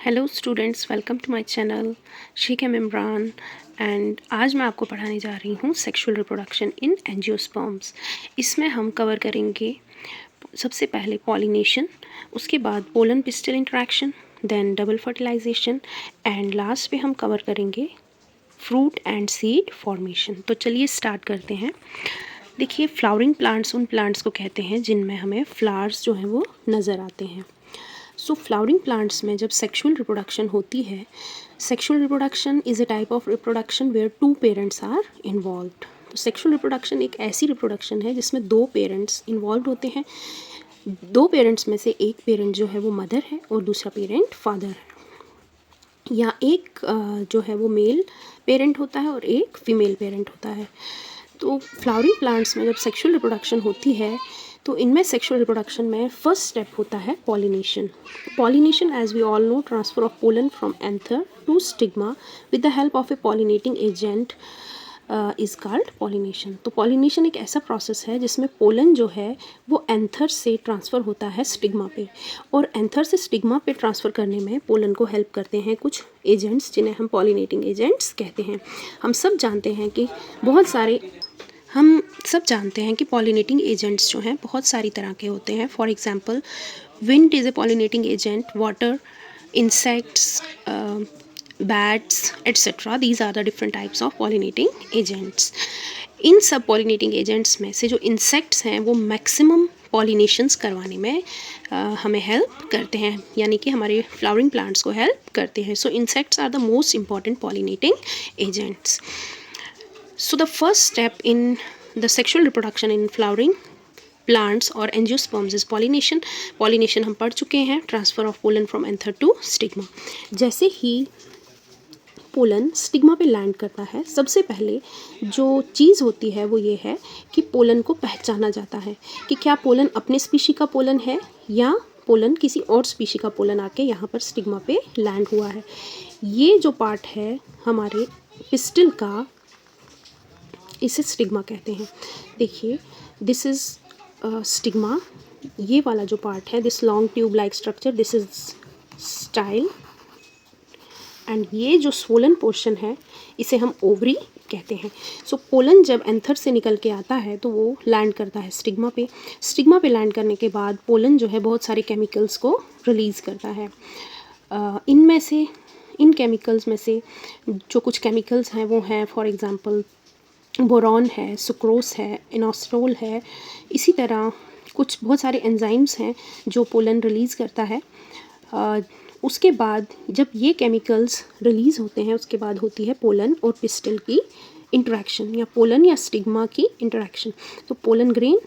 Hello students, welcome to my channel Shaikh M Imran. And आज मैं आपको पढ़ाने जा रही हूँ सेक्सुअल रिप्रोडक्शन इन एंजियोस्पर्म्स। इसमें हम कवर करेंगे सबसे पहले पॉलिनेशन, उसके बाद pollen pistil interaction, then double fertilization and last पे हम कवर करेंगे फ्रूट एंड सीड फॉर्मेशन। तो चलिए स्टार्ट करते हैं। देखिए, फ्लावरिंग प्लांट्स उन प्लांट्स को कहते हैं जिनमें हमें फ्लावर्स जो हैं वो नज़र आते हैं। सो फ्लावरिंग प्लांट्स में जब सेक्सुअल रिप्रोडक्शन होती है, sexual reproduction is a type of reproduction where two parents are involved. तो सेक्सुअल रिप्रोडक्शन एक ऐसी रिप्रोडक्शन है जिसमें दो पेरेंट्स इन्वॉल्व होते हैं। दो पेरेंट्स में से एक पेरेंट जो है वो मदर है और दूसरा पेरेंट फादर है, या एक जो है वो मेल पेरेंट होता है और एक फीमेल पेरेंट होता है। तो फ्लावरिंग प्लांट्स में जब सेक्सुअल रिप्रोडक्शन होती है तो इनमें सेक्सुअल रिप्रोडक्शन में फर्स्ट स्टेप होता है pollination. Pollination, as we all know, transfer of pollen from anther to stigma with the help of a pollinating agent is called pollination. तो पॉलिनेशन एक ऐसा प्रोसेस है जिसमें पोलन जो है वो एंथर से ट्रांसफ़र होता है स्टिग्मा पे, और एंथर से स्टिग्मा पे ट्रांसफ़र करने में पोलन को हेल्प करते हैं कुछ एजेंट्स जिन्हें हम पॉलिनेटिंग एजेंट्स कहते हैं। हम सब जानते हैं कि पॉलिनेटिंग एजेंट्स जो हैं बहुत सारी तरह के होते हैं। For example, wind is a pollinating agent, water, insects, bats etcetera. These are the different types of pollinating agents. इन सब पॉलिनेटिंग एजेंट्स में से जो इंसेक्ट्स हैं वो मैक्सिमम पॉलिनेशंस करवाने में हमें हेल्प करते हैं, यानी कि हमारे फ्लावरिंग प्लांट्स को हेल्प करते हैं। So insects are the most important pollinating agents. So the first step in the sexual reproduction in flowering plants or angiosperms is pollination. Pollination हम पढ़ चुके हैं, transfer of pollen from anther to stigma. जैसे ही pollen stigma पे land करता है, सबसे पहले जो चीज़ होती है वो ये है कि पोलन को पहचाना जाता है कि क्या पोलन अपने स्पीशी का पोलन है या पोलन किसी और स्पीशी का पोलन आके यहाँ पर स्टिग्मा पे लैंड हुआ है। ये जो पार्ट है हमारे पिस्टल का, इसे स्टिग्मा कहते हैं। देखिए, दिस इज़ स्टिग्मा, ये वाला जो पार्ट है, this long tube like structure, this is style, and ये जो स्वोलन पोर्शन है इसे हम ओवरी कहते हैं। सो पोलन जब एंथर से निकल के आता है तो वो लैंड करता है स्टिग्मा पे। स्टिग्मा पे लैंड करने के बाद पोलन जो है बहुत सारे केमिकल्स को रिलीज़ करता है। इन केमिकल्स में से जो कुछ केमिकल्स हैं वो हैं, फॉर एग्ज़ाम्पल, बोरॉन है, सुक्रोस है, इनोस्टोल है। इसी तरह कुछ बहुत सारे एंजाइम्स हैं जो पोलन रिलीज़ करता है। उसके बाद जब ये केमिकल्स रिलीज़ होते हैं उसके बाद होती है पोलन और पिस्टल की इंटरेक्शन, या पोलन या स्टिग्मा की इंटरेक्शन। तो पोलन ग्रेन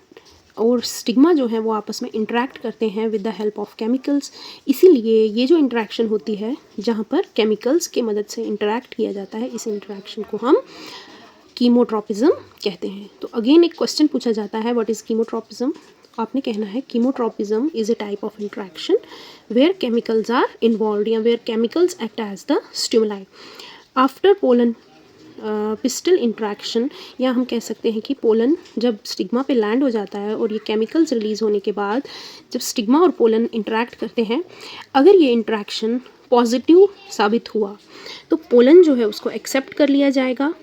और स्टिग्मा जो है वो आपस में इंटरेक्ट करते हैं with the help of chemicals. इसीलिए ये जो इंटरेक्शन होती है जहाँ पर केमिकल्स की मदद से इंटरेक्ट किया जाता है, इस इंटरेक्शन को हम कीमोट्रोपिज्म कहते हैं। तो अगेन एक क्वेश्चन पूछा जाता है, व्हाट इज़ कीमोट्रोपिज्म? आपने कहना है chemotropism is a type of interaction where chemicals are involve, या where chemicals act as the stimuli after pollen pistil interaction. या हम कह सकते हैं कि पोलन जब स्टिग्मा पे लैंड हो जाता है और ये केमिकल्स रिलीज़ होने के बाद जब स्टिग्मा और पोलन इंटरेक्ट करते हैं, अगर ये इंट्रैक्शन पॉजिटिव साबित हुआ तो पोलन जो है उसको एक्सेप्ट कर लिया जाएगा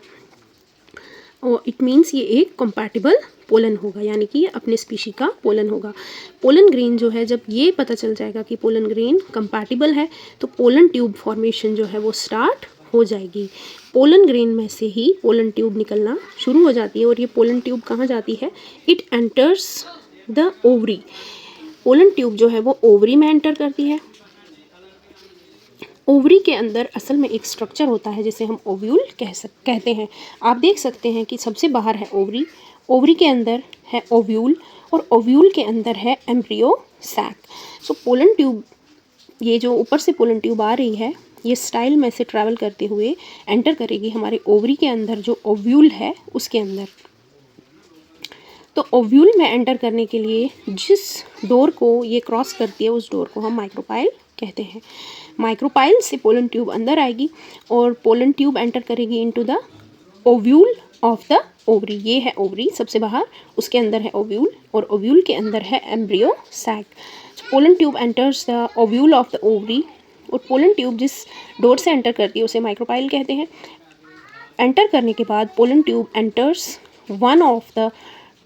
और इट मीन्स ये एक कंपैटिबल पोलन होगा, यानी कि ये अपने स्पीशी का पोलन होगा। पोलन ग्रेन जो है, जब ये पता चल जाएगा कि पोलन ग्रेन कंपैटिबल है तो पोलन ट्यूब फॉर्मेशन जो है वो स्टार्ट हो जाएगी। पोलन ग्रेन में से ही पोलन ट्यूब निकलना शुरू हो जाती है, और ये पोलन ट्यूब कहाँ जाती है? It enters the ovary. Pollen tube जो है वो ओवरी में एंटर करती है। ओवरी के अंदर असल में एक स्ट्रक्चर होता है जिसे हम ओव्यूल कहते हैं। आप देख सकते हैं कि सबसे बाहर है ओवरी, ओवरी के अंदर है ओव्यूल, और ओव्यूल के अंदर है embryo sac. So pollen tube, ये जो ऊपर से पोलन ट्यूब आ रही है, ये स्टाइल में से ट्रैवल करते हुए एंटर करेगी हमारे ओवरी के अंदर जो ओव्यूल है उसके अंदर। तो ओव्यूल में एंटर करने के लिए जिस डोर को ये क्रॉस करती है उस डोर को हम माइक्रोपाइल कहते हैं। माइक्रोपाइल से पोलन ट्यूब अंदर आएगी और पोलन ट्यूब एंटर करेगी into the ovule of the ovary. ये है ओवरी सबसे बाहर, उसके अंदर है ओव्यूल, और ओव्यूल के अंदर है embryo sac. Pollen tube enters the ovule of the ovary और पोलन ट्यूब जिस डोर से एंटर करती है उसे माइक्रोपाइल कहते हैं। एंटर करने के बाद pollen tube enters one of the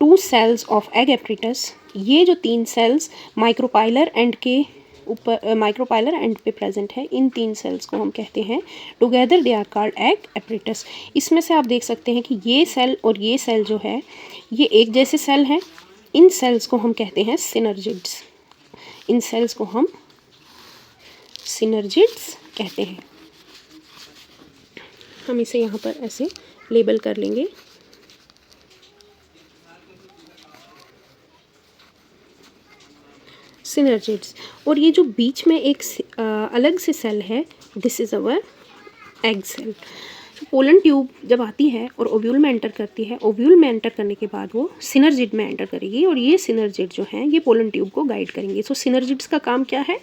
2 cells of egg apparatus. ये जो 3 सेल्स माइक्रोपाइलर एंड के ऊपर माइक्रोपाइलर एंड पे प्रेजेंट है, इन 3 सेल्स को हम कहते हैं together they are called egg apparatus. इसमें से आप देख सकते हैं कि ये सेल और ये सेल जो है ये एक जैसे सेल हैं। इन सेल्स को हम कहते हैं सिनर्जिड्स। इन सेल्स को हम सिनर्जिड्स कहते हैं। हम इसे यहाँ पर ऐसे लेबल कर लेंगे। सिनर्जिड्स। और ये जो बीच में एक अलग से सेल है, this is our egg cell. Pollen tube जब आती है और ओव्यूल में एंटर करती है, ओव्यूल में एंटर करने के बाद वो सिनर्जिड में एंटर करेगी और ये सिनर्जिड जो हैं ये पोलन ट्यूब को गाइड करेंगे। सो सिनर्जिड्स का काम क्या है?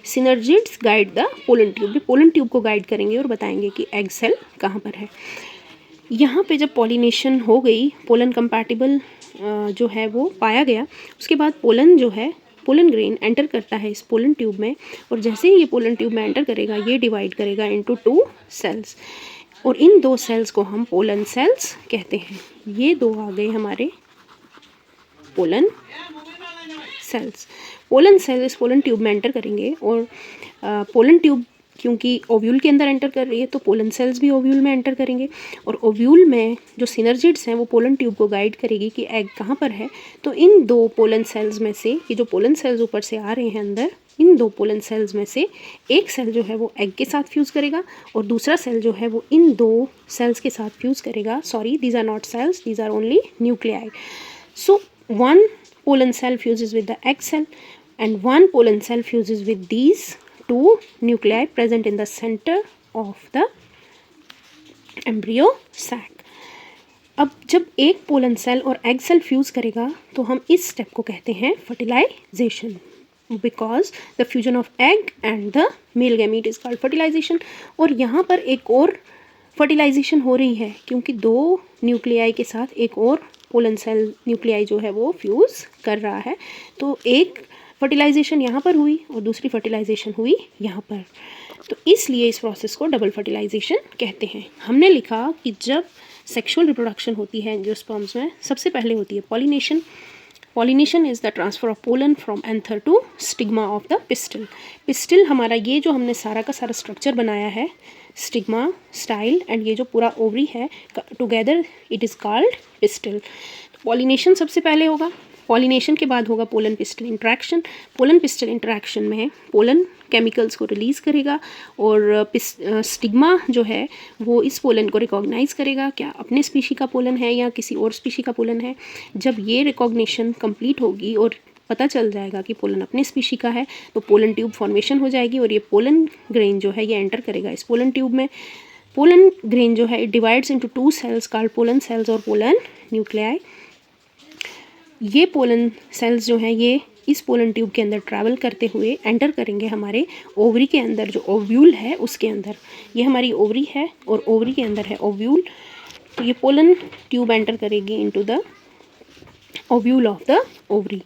Synergids guide the pollen tube. ये पोलन ट्यूब को गाइड करेंगे और बताएंगे कि एग सेल कहाँ पर है। यहाँ पे जब पॉलिनेशन हो गई, पोलन कंपैटिबल जो है वो पाया गया, उसके बाद पोलन जो है पोलन ग्रेन एंटर करता है इस पोलन ट्यूब में, और जैसे ही ये पोलन ट्यूब में एंटर करेगा ये डिवाइड करेगा इनटू 2 सेल्स, और इन 2 सेल्स को हम पोलन सेल्स कहते हैं। ये 2 आ गए हमारे पोलन सेल्स। पोलन सेल इस पोलन ट्यूब में एंटर करेंगे और पोलन ट्यूब क्योंकि ओव्यूल के अंदर एंटर कर रही है तो पोलन सेल्स भी ओव्यूल में एंटर करेंगे, और ओव्यूल में जो सिनर्जिड्स हैं वो पोलन ट्यूब को गाइड करेगी कि एग कहाँ पर है। तो इन 2 पोलन सेल्स में से, ये जो पोलन सेल्स ऊपर से आ रहे हैं अंदर, इन 2 पोलन सेल्स में से एक सेल जो है वो एग के साथ फ्यूज़ करेगा और दूसरा सेल जो है वो इन 2 सेल्स के साथ फ्यूज़ करेगा। Sorry, these are not cells, these are only nuclei. So 1 pollen cell fuses with the egg cell and 1 pollen cell fuses with these 2 nuclei present in the center of the embryo sac। अब जब एक pollen cell और egg cell fuse करेगा तो हम इस step को कहते हैं fertilization, because the fusion of egg and the male gamete is called fertilization. और यहाँ पर एक और फर्टिलाइजेशन हो रही है क्योंकि 2 न्यूक्लियाई के साथ एक और पोलन सेल न्यूक्लियाई जो है वो फ्यूज़ कर रहा है। तो एक फर्टिलाइजेशन यहाँ पर हुई और दूसरी फर्टिलाइजेशन हुई यहाँ पर, तो इसलिए इस प्रोसेस को डबल फर्टिलाइजेशन कहते हैं। हमने लिखा कि जब सेक्सुअल रिप्रोडक्शन होती है एंजियोस्पर्म्स में, सबसे पहले होती है pollination. Pollination is the transfer of pollen from anther to stigma of the pistil. Pistil हमारा ये जो हमने सारा का सारा स्ट्रक्चर बनाया है, स्टिग्मा, स्टाइल एंड ये जो पूरा ओवरी है, together it is called pistil. Pollination सबसे पहले होगा, पॉलिनेशन के बाद होगा pollen pistil interaction. Pollen pistil interaction में पोलन केमिकल्स को रिलीज़ करेगा और स्टिग्मा जो है वो इस पोलन को रिकॉग्नाइज़ करेगा, क्या अपने स्पीशी का पोलन है या किसी और स्पीशी का पोलन है। जब ये रिकॉग्निशन कंप्लीट होगी और पता चल जाएगा कि पोलन अपने स्पीशी का है तो पोलन ट्यूब फॉर्मेशन हो जाएगी और ये पोलन ग्रेन जो है ये एंटर करेगा इस पोलन ट्यूब में। पोलन ग्रेन जो है it divides into 2 cells called pollen cells और पोलन न्यूक्लियाई। ये पोलन सेल्स जो हैं ये इस पोलन ट्यूब के अंदर ट्रैवल करते हुए एंटर करेंगे हमारे ओवरी के अंदर, जो ओव्यूल है उसके अंदर। ये हमारी ओवरी है और ओवरी के अंदर है ओव्यूल, तो ये पोलन ट्यूब एंटर करेगी into the ovule of the ovary.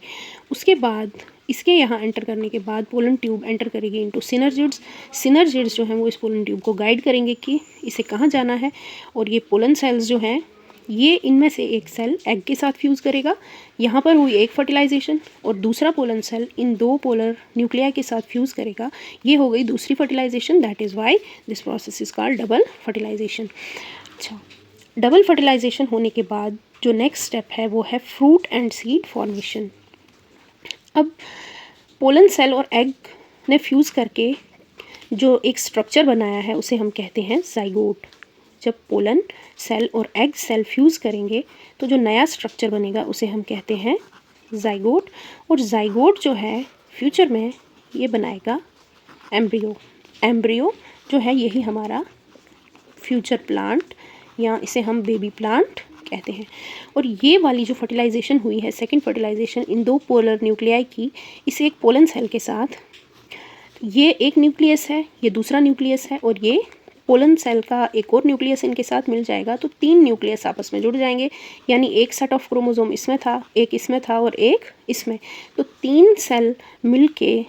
उसके बाद इसके यहाँ एंटर करने के बाद पोलन ट्यूब एंटर करेगी इनटू सिनर्जिड्स। सिनर्जिड्स जो हैं वो इस पोलन ट्यूब को गाइड करेंगे कि इसे कहाँ जाना है, और ये पोलन सेल्स जो हैं ये इनमें से एक सेल एग के साथ फ्यूज़ करेगा। यहाँ पर हुई एक फर्टिलाइजेशन और दूसरा पोलन सेल इन 2 पोलर न्यूक्लियाई के साथ फ्यूज़ करेगा, ये हो गई दूसरी fertilization. That is why this process is called double fertilization. अच्छा, डबल फर्टिलाइजेशन होने के बाद जो नेक्स्ट स्टेप है वो है फ्रूट एंड सीड फॉर्मेशन। अब पोलन सेल और एग ने फ्यूज़ करके जो एक स्ट्रक्चर बनाया है उसे हम कहते हैं जाइगोट। जब पोलन सेल और एग सेल फ्यूज़ करेंगे तो जो नया स्ट्रक्चर बनेगा उसे हम कहते हैं जाइगोट, और जाइगोट जो है फ्यूचर में ये बनाएगा एम्ब्रियो। एम्ब्रियो जो है यही हमारा फ्यूचर प्लांट या इसे हम बेबी प्लांट कहते हैं। और ये वाली जो फर्टिलाइजेशन हुई है, सेकंड फर्टिलाइजेशन इन 2 पोलर न्यूक्लियाई की, इसे एक पोलन सेल के साथ, ये एक न्यूक्लियस है, ये दूसरा न्यूक्लियस है और ये पोलन सेल का एक और न्यूक्लियस इनके साथ मिल जाएगा, तो 3 न्यूक्लियस आपस में जुड़ जाएंगे। यानी एक सेट ऑफ क्रोमोसोम इसमें था, एक इसमें था और एक इसमें, तो 3 सेल मिलके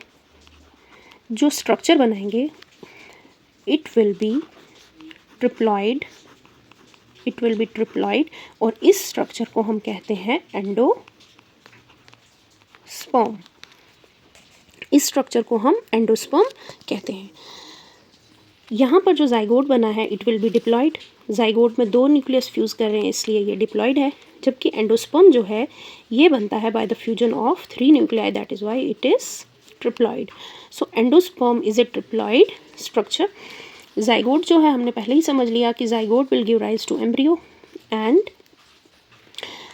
जो स्ट्रक्चर बनाएंगे it will be triploid, it will be triploid, और इस स्ट्रक्चर को हम कहते हैं एंडोस्पर्म। इस स्ट्रक्चर को हम एंडोस्पर्म कहते हैं। यहाँ पर जो जाइगोट बना है it will be diploid, zygote में 2 न्यूक्लियस फ्यूज़ कर रहे हैं इसलिए ये डिप्लॉइड है, जबकि एंडोस्पर्म जो है ये बनता है by the fusion of 3 nuclei, that is why it is triploid. So endosperm is a triploid structure. Zygote जो है हमने पहले ही समझ लिया कि zygote will give rise to embryo, and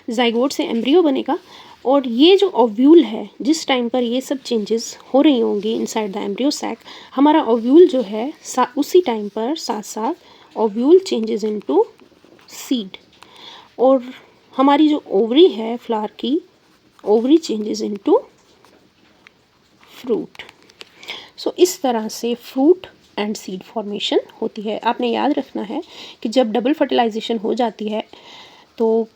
zygote से एम्ब्रियो बनेगा, और ये जो ओव्यूल है जिस टाइम पर ये सब चेंजेस हो रही होंगी इनसाइड द एम्ब्रियो सैक, हमारा ओव्यूल जो है उसी टाइम पर साथ साथ ओव्यूल चेंजेस इनटू सीड, और हमारी जो ओवरी है फ्लावर की, ओवरी चेंजेस इनटू फ्रूट। सो इस तरह से फ्रूट एंड सीड फॉर्मेशन होती है। आपने याद रखना है कि जब डबल फर्टिलाइजेशन हो जाती है तो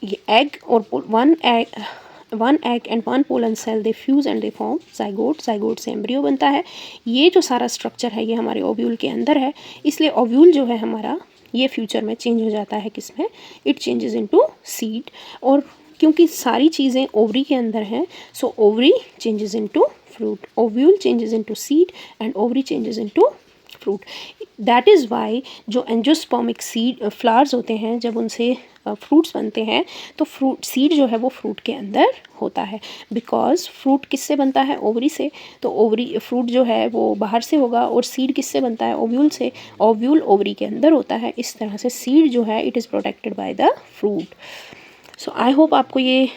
ये एग और one egg and one pollen cell they fuse and they form zygote, zygote से एम्ब्रियो बनता है। ये जो सारा स्ट्रक्चर है ये हमारे ओव्यूल के अंदर है, इसलिए ओव्यूल जो है हमारा ये फ्यूचर में चेंज हो जाता है किसमें, इट चेंजेस इनटू सीड, और क्योंकि सारी चीज़ें ओवरी के अंदर हैं so ovary changes into fruit, ovule changes into seed and ovary changes into fruit. That is why जो एंजियोस्पर्मिक सीड फ्लावर्स होते हैं जब उनसे फ्रूट्स बनते हैं तो फ्रूट सीड जो है वो फ्रूट के अंदर होता है, बिकॉज फ्रूट किससे बनता है, ओवरी से, तो ओवरी फ्रूट जो है वो बाहर से होगा, और सीड किससे बनता है, ओव्यूल से, ओव्यूल ओवरी के अंदर होता है। इस तरह से सीड जो है it is protected by the fruit. So I hope आपको ये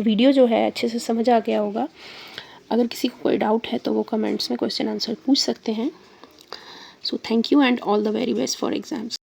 वीडियो जो है अच्छे से समझ आ गया होगा। अगर किसी को कोई डाउट है तो वो कमेंट्स में क्वेश्चन आंसर पूछ सकते हैं। So thank you and all the very best for exams.